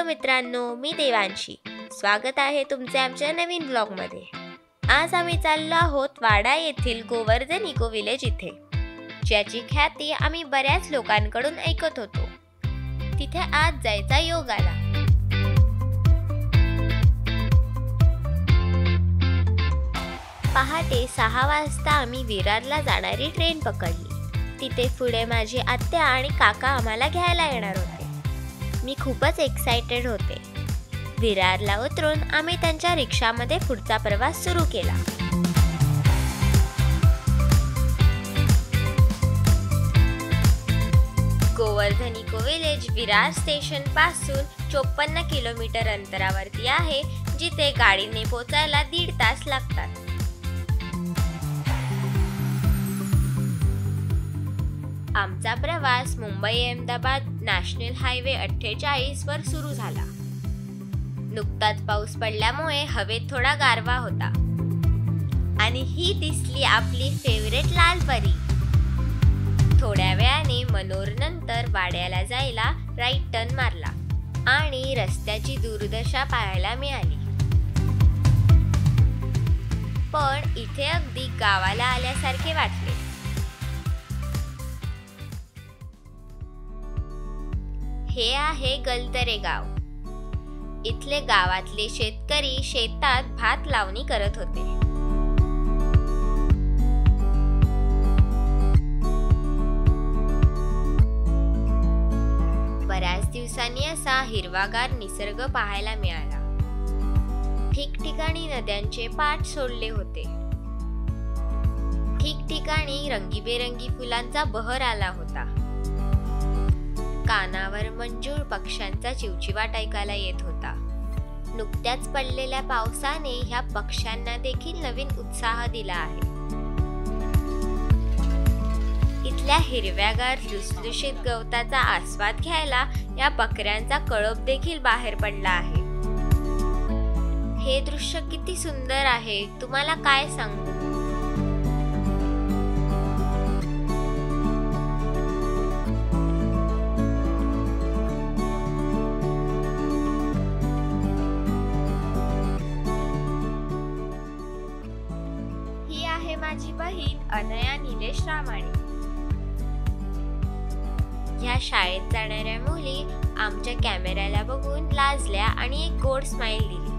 Hello मित्रांनो, मी देवांशी. स्वागत आहे तुमचे आमच्या नवीन ब्लॉगमध्ये. आज आम्ही चाललो आहोत वाडा येथील गोवर्धन इको विलेज इथे, ज्याची ख्याती आम्ही बऱ्याच लोकांकडून ऐकत होतो. तिथे आज जायचा योग आला. पहाटे 6 वाजता आम्ही विरारला जाणारी ट्रेन पकडली. तिथे पुढे माझी आत्या आणि काका आम्हाला घ्यायला येणार होते. मी खूपच एक्साइटेड होते. विरारला उतरून आम्ही त्यांच्या रिक्षामध्ये पुढचा प्रवास सुरू केला. Govardhan eco village Virar station पासून 54 किलोमीटर अंतरावरती आहे, जिथे गाडीने पोहोचायला 1.5 तास लागतात. आमचा प्रवास मुंबई अहमदाबाद नॅशनल हायवे 48 वर सुरू झाला. नुकताच पाऊस पडल्यामुळे हवेत थोडा गारवा होता आणि ही दिसली आपली फेवरेट लाल परी. थोड्या वेळाने मनोरनंतर वाड्याला जायला राईट टर्न मारला आणि रस्त्याची दुर्दशा पाहायला मिळाली. पण इथे अगदी गावाला आल्यासारखे वाटले. हे आहे गलतरे गाव. इथले गावातले शेतकरी शेतात भात लावणी करत होते. बऱ्याच दिवसांनी असा हिरवागार निसर्ग पाहायला मिळाला. ठिकठिकाणी नद्यांचे पाठ सोडले होते. ठिकठिकाणी रंगीबेरंगी फुलांचा बहर आला होता. कानावर मंजूळ पक्ष्यांचा चिवचिवाट ऐकायला येत होता. नुकत्याच पडलेल्या पावसाने ह्या पक्ष्यांना देखील नवीन उत्साह दिला आहे. इथल्या हिरव्यागार लुसलुशीत गवताचा आस्वाद घ्यायला या बकऱ्यांचा कळप देखील बाहेर पडला आहे. हे दृश्य किती सुंदर आहे, तुम्हाला काय सांगू. माझी बहीण अनया निलेश रामाणे. ह्या शाळेत जाणाऱ्या मुली आमच्या कॅमेऱ्याला बघून लाजल्या आणि एक गोड स्माइल दिली.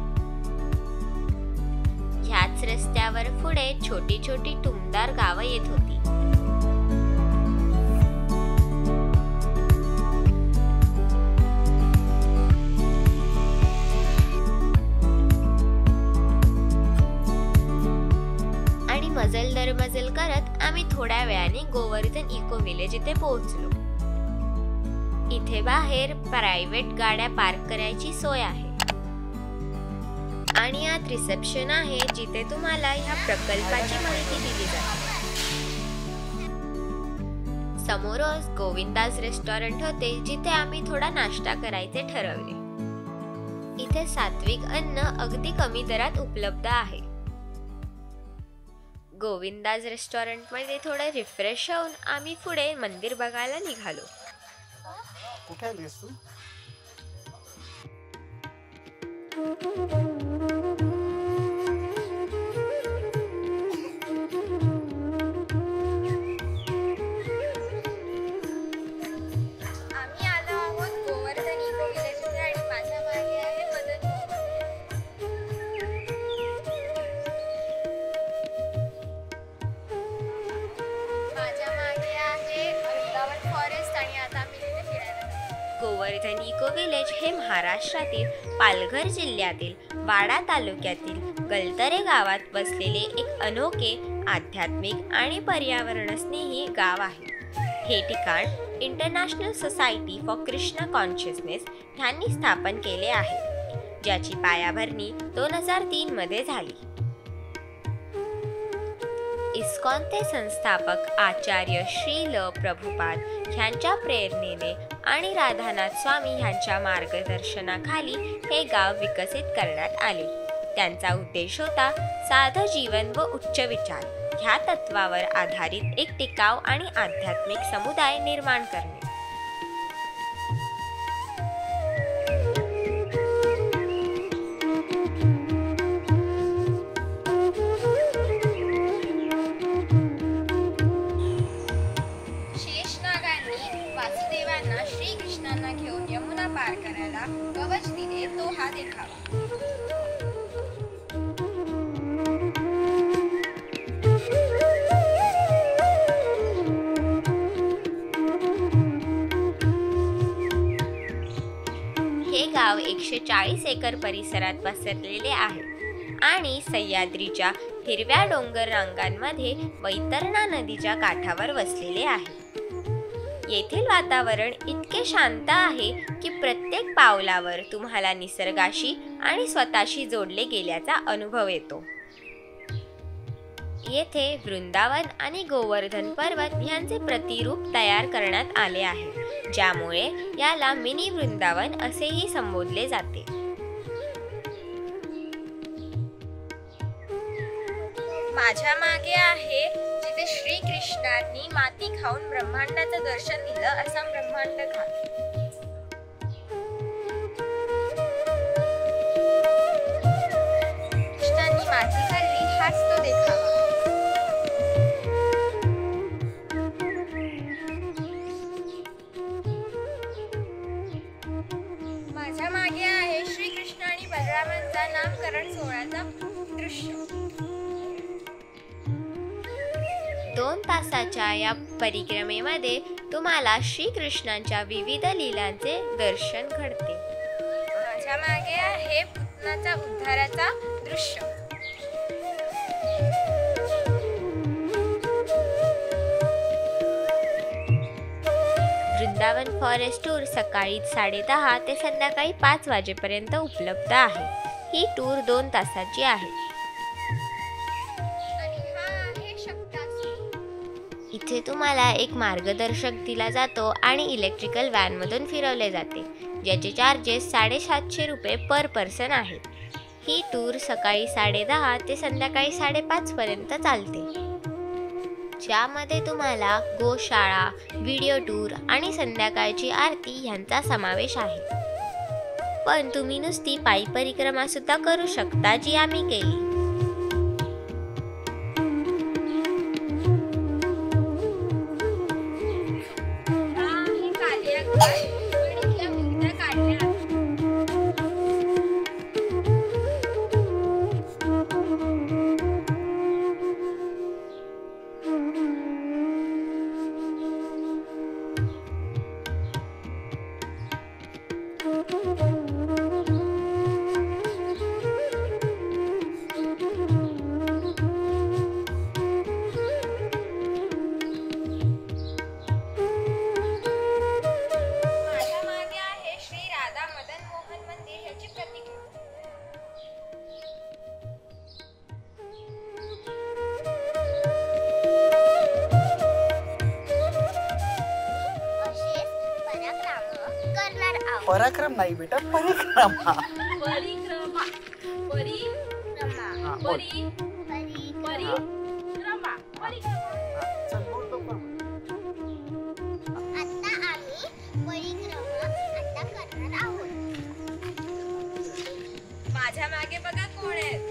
ह्याच रस्त्यावर पुढे छोटी छोटी टुमदार गावं येत होती. मजल दरमजल करत आम्ही थोड्या वेळाने गोवर्धन इको विलेज इथे पोहोचलो. इथे बाहेर प्रायव्हेट गाड्या पार्क करायची सोय आहे आणि यात रिसेप्शन आहे, जिथे तुम्हाला ह्या प्रकल्पाची माहिती दिली जाते. समोरच गोविंदाज रेस्टॉरंट होते, जिथे आम्ही थोडा नाश्ता करायचे ठरवले. इथे सात्विक अन्न अगदी कमी दरात उपलब्ध आहे. गोविंदाज रेस्टॉरंट मध्ये थोडं रिफ्रेश होऊन आम्ही पुढे मंदिर बघायला निघालो. कुठे आलीस तू? आम्ही आलो आहोत गोवर्धन इको विलेज आणि माझ्या मागे आहे मदन. गोवर्धन इको विलेज हे महाराष्ट्रातील पालघर जिल्ह्यातील वाडा तालुक्यातील गलतरे गावात बसलेले एक अनोखे आध्यात्मिक आणि पर्यावरणस्नेही गाव आहे. हे ठिकाण international society for Krishna consciousness ह्यांनी स्थापन केले आहे, ज्याची पायाभरणी 2003 मध्ये झाली. इस्कॉनचे संस्थापक आचार्य श्री ल प्रभुपाद ह्यांच्या प्रेरणेने आणि राधानाथ स्वामी ह्यांच्या मार्गदर्शनाखाली हे गाव विकसित करण्यात आले. त्यांचा उद्देश होता साधं जीवन व उच्च विचार ह्या तत्वावर आधारित एक टिकाऊ आणि आध्यात्मिक समुदाय निर्माण करणे. 140 एकर परिसरात पसरलेले आहे आणि सह्याद्रीच्या हिरव्या डोंगर रांगांमध्ये वैतरणा नदीच्या काठावर वसलेले आहे. येथील वातावरण इतके शांत आहे की प्रत्येक पावलावर तुम्हाला निसर्गाशी आणि स्वतःशी जोडले गेल्याचा अनुभव येतो. येथे वृंदावन आणि गोवर्धन पर्वत यांचे प्रतिरूप तयार करण्यात आले आहे, ज्यामुळे याला मिनी वृंदावन असेही संबोधले जाते. माझ्या मागे आहे जिथे श्रीकृष्णांनी माती खाऊन ब्रह्मांडाचं दर्शन दिलं असा ब्रह्मांड घाट. कृष्णांनी माती खाल्ली हाच तो देखावा. माझ्या मागे आहे श्रीकृष्ण आणि बलरामांचा नामकरण सोहळ्याचा दृश्य. 2 तासाच्या या परिक्रमेमध्ये तुम्हाला श्रीकृष्णांच्या विविध लीलांचे दर्शन घडते. माझ्या मागे आहे पुतनाच्या उद्धाराचा दृश्य. वृंदावन फॉरेस्ट टूर सकाळी 10:30 ते संध्याकाळी 5 वाजेपर्यंत उपलब्ध आहे. ही टूर 2 तासाची आहे. इथे तुम्हाला एक मार्गदर्शक दिला जातो आणि इलेक्ट्रिकल व्हॅनमधून फिरवले जाते, ज्याचे चार्जेस 750 रुपये पर पर्सन आहेत. ही टूर सकाळी 10:30 ते संध्याकाळी 5:30 पर्यंत चालते, ज्यामध्ये तुम्हाला गोशाळा, व्हिडिओ टूर आणि संध्याकाळची आरती यांचा समावेश आहे. पण तुम्ही नुसती पायी परिक्रमा सुद्धा करू शकता, जी आम्ही केली. पराक्रम नाही बेटा, परिक्रमा. परिक्रमा परिक्रमा हा, बोल. परिक्रमा परिक्रमा. चल बोल लवकर. आता आम्ही परिक्रमा आता करणार आहोत. माझ्या मागे बघा कोण आहे.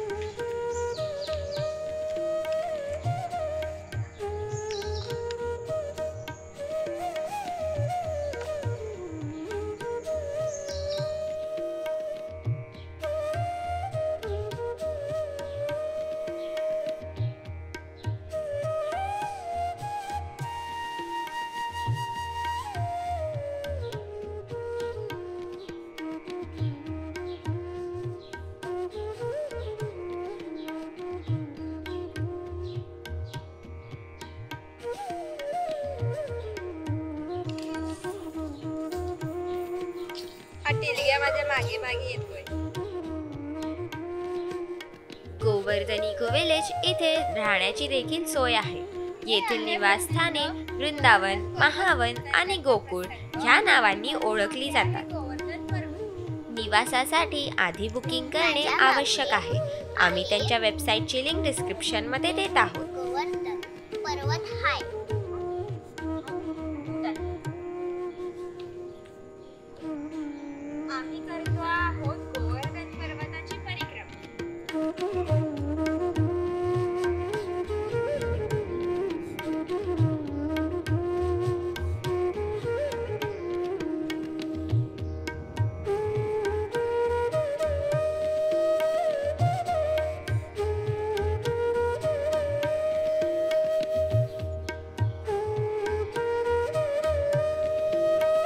टिलग्या माझ्या मागे मागे येतोय. गोवर्धन इको विलेज इथे राहण्याची देखील सोय आहे. येथील निवासस्थाने वृंदावन, महावन आणि गोकुळ ह्या नावांनी ओळखली जातात. निवासासाठी आधी बुकिंग करणे आवश्यक आहे. आम्ही त्यांच्या वेबसाईटची लिंक डिस्क्रिप्शन मध्ये देत आहोत. गोवर्धन पर्वत हाय. आम्ही करतो आहोत गोवर्धन पर्वताची परिक्रमा.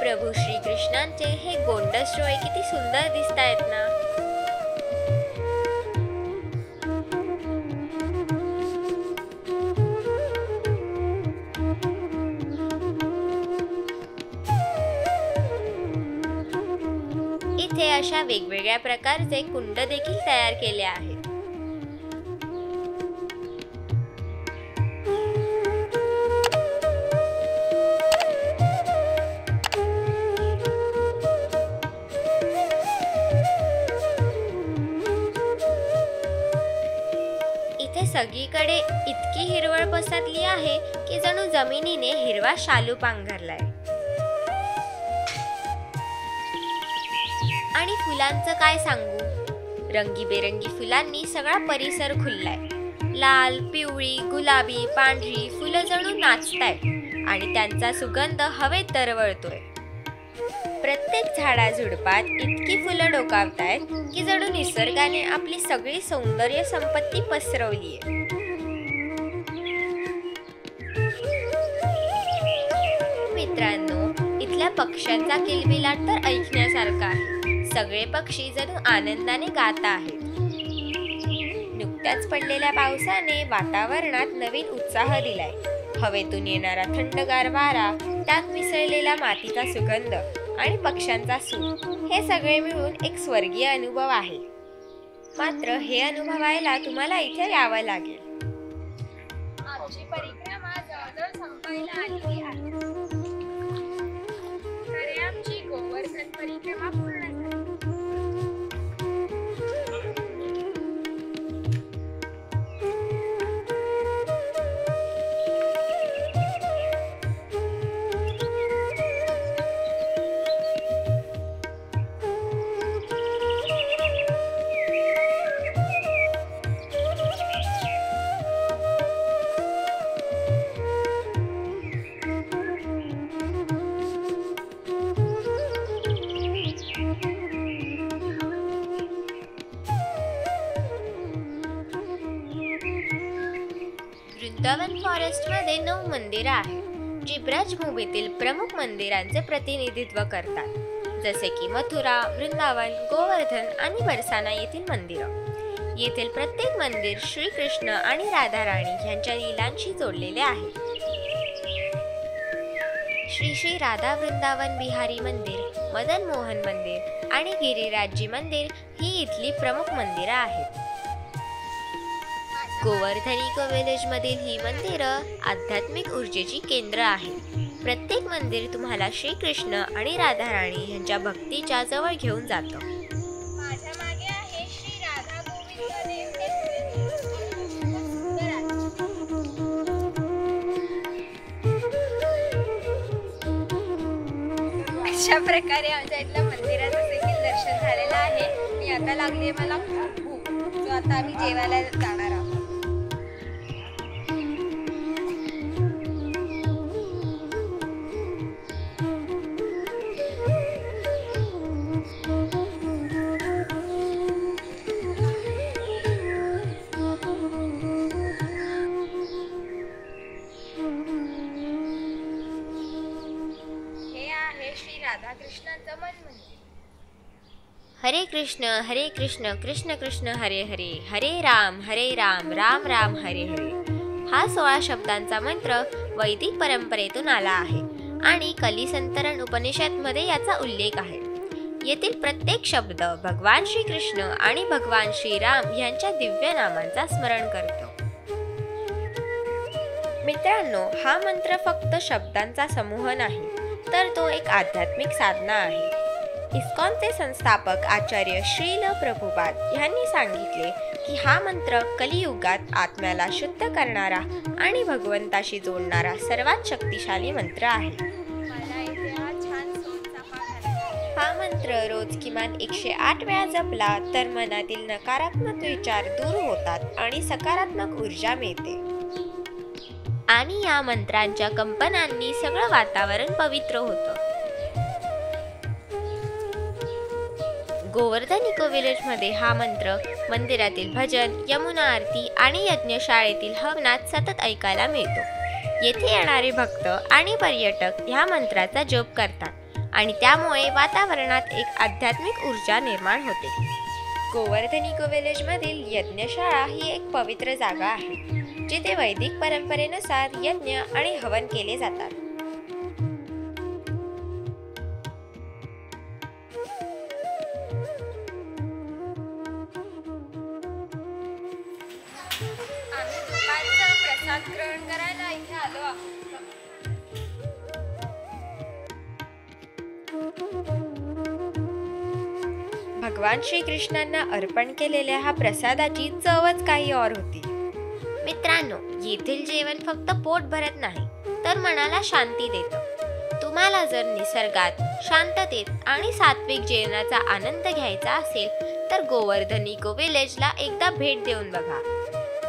प्रभू श्रीकृष्णांचे हे गोंडस सूर्यास्त किती सुंदर दिसतायत ना. इथे अशा वेगवेगळ्या प्रकारचे कुंड देखील तयार केले आहेत. इथे सगळीकडे इतकी हिरवळ पसरली आहे की जणू जमिनीने हिरवा शालू पांघरलाय. आणि फुलांचं काय सांगू, रंगीबेरंगी फुलांनी सगळा परिसर खुललाय. लाल, पिवळी, गुलाबी, पांढरी फुलं जणू नाचतायत आणि त्यांचा सुगंध हवेत दरवळतोय. प्रत्येक झाडाझुडपात इतकी फुलं डोकावतायत की जणू निसर्गाने आपली सगळी सौंदर्य संपत्ती पसरवलीये. मित्रांनो, इथल्या पक्ष्यांचा किलबिलाट तर ऐकण्यासारखा आहे. सगळे पक्षी जणू आनंदाने गात आहेत. नुकत्याच पडलेल्या पावसाने वातावरणात नवीन उत्साह दिलाय. हवेतून येणारा थंडगार वारा, त्यात मिसळलेला मातीचा सुगंध आणि पक्ष्यांचा सूर हे सगळे मिळून एक स्वर्गीय अनुभव आहे. मात्र हे अनुभवायला तुम्हाला इथे यावं लागेल. आमची परिक्रमा जवळजवळ संपायला आलेली आहे. तर आमची गोवर्धन परिक्रमा पूर्ण झाली. वृंदावन फॉरेस्ट मध्ये 9 मंदिरं आहेत जी ब्रजभूमीतील प्रमुख मंदिरांचे प्रतिनिधित्व करतात, जसे की मथुरा, वृंदावन, गोवर्धन आणि बरसाना येथील मंदिरं. येथील प्रत्येक मंदिर श्रीकृष्ण आणि राधाराणी यांच्या लीलांशी जोडलेले आहे. श्री श्री राधा वृंदावन बिहारी मंदिर, मदन मोहन मंदिर आणि गिरिराजजी मंदिर ही इथली प्रमुख मंदिरं आहेत. गोवर्धन इको विलेज मधील ही मंदिरं आध्यात्मिक ऊर्जेची केंद्र आहेत. प्रत्येक मंदिर तुम्हाला श्रीकृष्ण आणि राधाराणी यांच्या भक्तीच्या जवळ घेऊन जातं. माझ्या मागे आहे श्री राधा गोविंद देव टेम्पल. सुंदर आहे. अशा प्रकारे आमच्या इथल्या मंदिराचं देखील दर्शन झालेलं आहे. मी आता लागली मला खूप भूक, जो आता आम्ही जेवायला जाणार आहोत. श्री राधाकृष्णांचं मन मंदिर. हरे कृष्ण कृष्ण कृष्ण हरे हरे, हरे राम राम राम हरे हरे. हा 16 शब्दांचा मंत्र वैदिक परंपरेतून आला आहे आणि कलिसंतरण उपनिषद मध्ये याचा उल्लेख आहे. येथील प्रत्येक शब्द भगवान श्रीकृष्ण आणि भगवान श्रीराम यांच्या दिव्य नामांचा स्मरण करतो. मित्रांनो, हा मंत्र फक्त शब्दांचा समूह नाही, तर तो एक आध्यात्मिक साधना आहे. इस्कॉनचे संस्थापक आचार्य श्रील प्रभुपाद यांनी सांगितले की हा मंत्र कलियुगात आत्म्याला शुद्ध करणारा आणि भगवंताशी जोडणारा सर्वात शक्तिशाली मंत्र आहे. मला इथे हा छान सोनचाफा घातला. हा मंत्र रोज किमान 108 वेळा जपला तर मनातील नकारात्मक विचार दूर होतात आणि सकारात्मक ऊर्जा मिळते. आणि या मंत्रांच्या कंपनांनी सगळं वातावरण पवित्र होतं. गोवर्धन इको विलेज मध्ये हा मंत्र मंदिरातील भजन, यमुना आरती आणि यज्ञशाळेतील हवनात सतत ऐकायला मिळतो. येथे येणारे भक्त आणि पर्यटक ह्या मंत्राचा जप करतात आणि त्यामुळे वातावरणात एक आध्यात्मिक ऊर्जा निर्माण होते. गोवर्धन इको विलेज मधील यज्ञशाळा ही एक पवित्र जागा आहे, जिथे वैदिक परंपरेनुसार यज्ञ आणि हवन केले जातात. आम्ही दुपारचा प्रसाद ग्रहण करायला इथे आलो आहोत. भगवान श्रीकृष्णांना अर्पण केलेल्या हा प्रसादाची चवच काही और होती. मित्रांनो, येथील जेवण फक्त पोट भरत नाही तर मनाला शांती देतं. तुम्हाला जर निसर्गात, शांततेत आणि सात्विक जेवणाचा आनंद घ्यायचा असेल तर गोवर्धन इको विलेजला एकदा भेट देऊन बघा.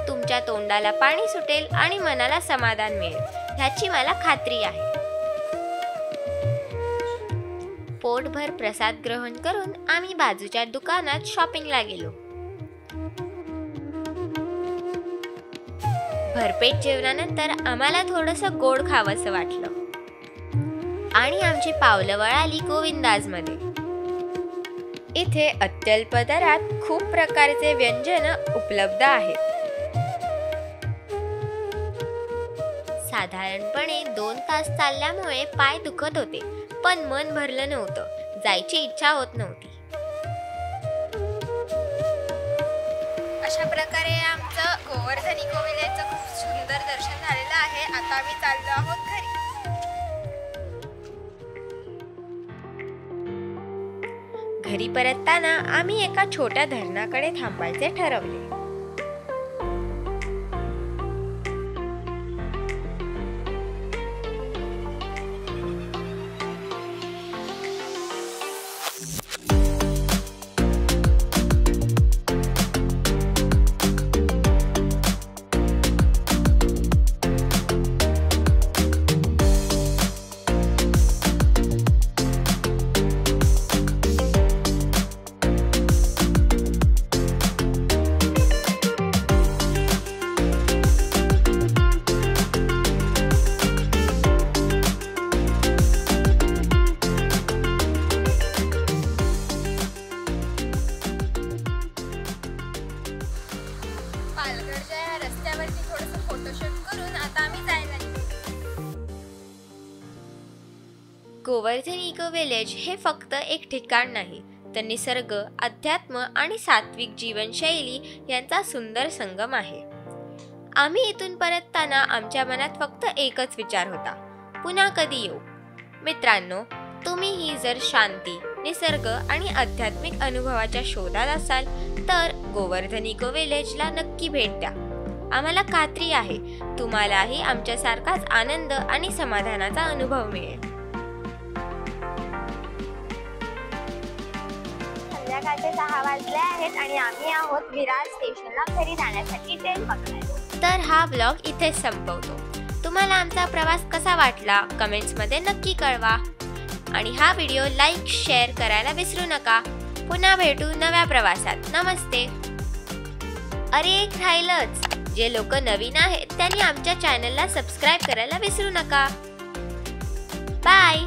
तुमच्या तोंडाला पाणी सुटेल आणि मनाला समाधान मिळेल, ह्याची मला खात्री आहे. पोटभर प्रसाद ग्रहण करून आम्ही बाजूच्या दुकानात शॉपिंगला गेलो. भरपेट जेवणानंतर आम्हाला थोडंसं गोड खावंसं वाटलं आणि आमची पावलं वळाली गोविंदाजमध्ये. इथे अत्यल्प दरात खूप प्रकारचे व्यंजन उपलब्ध आहेत. साधारणपणे 2 तास चालल्यामुळे पाय दुखत होते, पण मन भरलं नव्हतं, जायची इच्छा होत नव्हती. अशा प्रकारे आमचं गोवर्धन इको विलेजचं खूप सुंदर दर्शन झालेलं आहे. आता आम्ही चाललो आहोत घरी. घरी परतताना आम्ही एका छोट्या धरणाकडे थांबायचे ठरवले. पालघरच्या या रस्त्यावरती थोडंसं फोटोशूट करून आता आम्ही जायला निघतो. गोवर्धन इको विलेज हे फक्त एक ठिकाण नाही, तर निसर्ग, अध्यात्म आणि सात्विक जीवनशैली यांचा सुंदर संगम आहे. आम्ही इथून परतताना आमच्या मनात फक्त एकच विचार होता, पुन्हा कधी येऊ. मित्रांनो, तुम्हीही जर शांती, निसर्ग आणि आध्यात्मिक अनुभवाच्या शोधात असाल तर गोवर्धन इको विलेजला नक्की भेट द्या. आम्हाला खात्री आहे तुम्हालाही आमच्यासारखाच आनंद आणि समाधानाचा अनुभव मिळेल. संध्याकाळचे 6 वाजले आहेत आणि आम्ही आहोत विरार स्टेशनला घरी जाण्यासाठी ट्रेन पकडायला. तर हा ब्लॉग इथेच संपवतो. तुम्हाला आमचा प्रवास कसा वाटला कमेंट्समध्ये नक्की कळवा आणि हा व्हिडिओ लाईक, शेअर करायला विसरू नका. पुन्हा भेटू नव्या प्रवासात. नमस्ते. अरे, एक राहिलंच, जे लोक नवीन आहेत त्यांनी आमच्या चॅनलला सबस्क्राईब करायला विसरू नका. बाय.